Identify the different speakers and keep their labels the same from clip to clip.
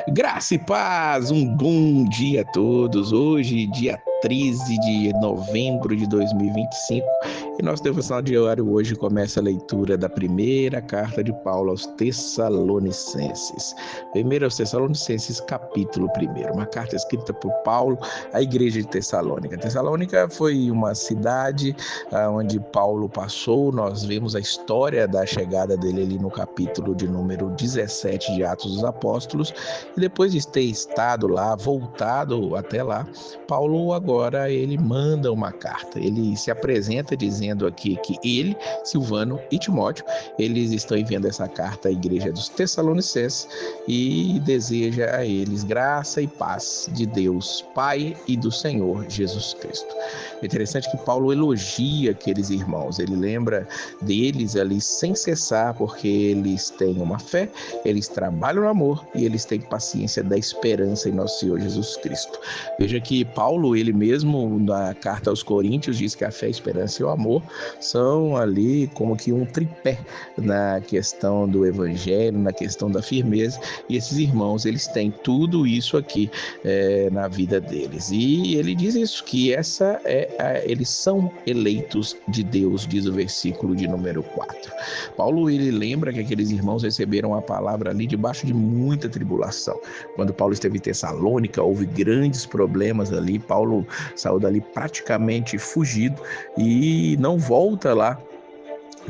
Speaker 1: Graça e paz, um bom dia a todos. Hoje, dia 13 de novembro de 2025, e nosso devocional diário hoje começa a leitura da primeira carta de Paulo aos Tessalonicenses. Primeiro aos Tessalonicenses, capítulo 1. Uma carta escrita por Paulo à igreja de Tessalônica. Tessalônica foi uma cidade onde Paulo passou. Nós vemos a história da chegada dele ali no capítulo de número 17 de Atos dos Apóstolos. E depois de ter estado lá, voltado até lá, Paulo agora ele manda uma carta. Ele se apresenta dizendo aqui que ele, Silvano e Timóteo, eles estão enviando essa carta à igreja dos Tessalonicenses e deseja a eles graça e paz de Deus, Pai e do Senhor Jesus Cristo. É interessante que Paulo elogia aqueles irmãos. Ele lembra deles ali sem cessar, porque eles têm uma fé, eles trabalham no amor e eles têm paciência da esperança em nosso Senhor Jesus Cristo. Veja que Paulo, ele mesmo na carta aos Coríntios, diz que a fé, a esperança e o amor são ali como que um tripé na questão do evangelho, na questão da firmeza, e esses irmãos, eles têm tudo isso aqui na vida deles. E ele diz isso, que eles são eleitos de Deus, diz o versículo de número 4. Paulo, ele lembra que aqueles irmãos receberam a palavra ali debaixo de muita tribulação. Quando Paulo esteve em Tessalônica, houve grandes problemas ali. Paulo saiu dali praticamente fugido e não volta lá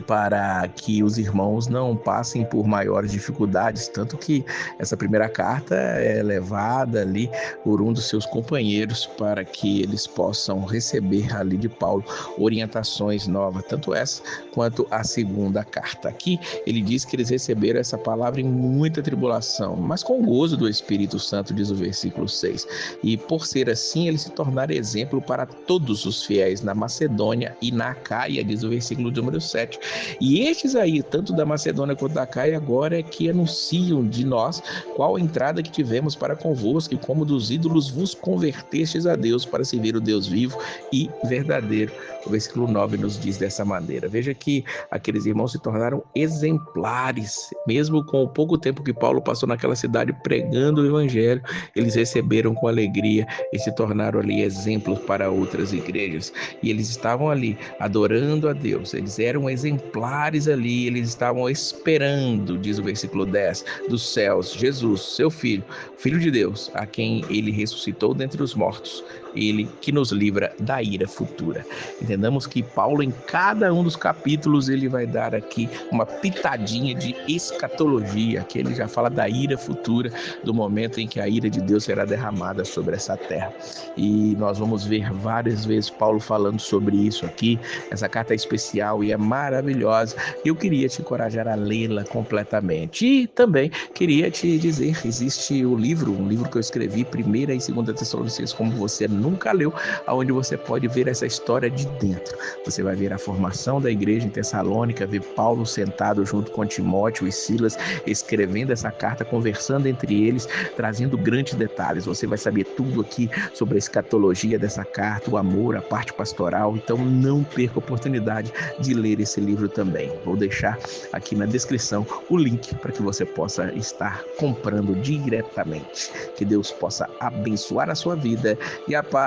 Speaker 1: para que os irmãos não passem por maiores dificuldades, tanto que essa primeira carta é levada ali por um dos seus companheiros para que eles possam receber ali de Paulo orientações novas, tanto essa quanto a segunda carta. Aqui ele diz que eles receberam essa palavra em muita tribulação, mas com gozo do Espírito Santo, diz o versículo 6. E por ser assim, eles se tornaram exemplo para todos os fiéis na Macedônia e na Acaia, diz o versículo número 7. E estes aí, tanto da Macedônia quanto da Acaia, agora é que anunciam de nós qual a entrada que tivemos para convosco, e como dos ídolos vos convertestes a Deus para servir o Deus vivo e verdadeiro. O versículo 9 nos diz dessa maneira. Veja que aqueles irmãos se tornaram exemplares, mesmo com o pouco tempo que Paulo passou naquela cidade pregando o evangelho, eles receberam com alegria e se tornaram ali exemplos para outras igrejas. E eles estavam ali adorando a Deus, eles eram exemplares ali, eles estavam esperando, diz o versículo 10, dos céus, Jesus, seu Filho, Filho de Deus, a quem ele ressuscitou dentre os mortos, ele que nos livra da ira futura. Entendamos que Paulo, em cada um dos capítulos, ele vai dar aqui uma pitadinha de escatologia, que ele já fala da ira futura, do momento em que a ira de Deus será derramada sobre essa terra. E nós vamos ver várias vezes Paulo falando sobre isso aqui. Essa carta é especial e é maravilhosa. Eu queria te encorajar a lê-la completamente. E também queria te dizer, existe um livro que eu escrevi, 1ª e 2ª Tessalonicenses, como você nunca leu, onde você pode ver essa história de dentro. Você vai ver a formação da igreja em Tessalônica, ver Paulo sentado junto com Timóteo e Silas, escrevendo essa carta, conversando entre eles, trazendo grandes detalhes. Você vai saber tudo aqui sobre a escatologia dessa carta, o amor, a parte pastoral. Então não perca a oportunidade de ler esse livro também. Vou deixar aqui na descrição o link para que você possa estar comprando diretamente. Que Deus possa abençoar a sua vida e a paz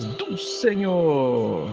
Speaker 1: do Senhor.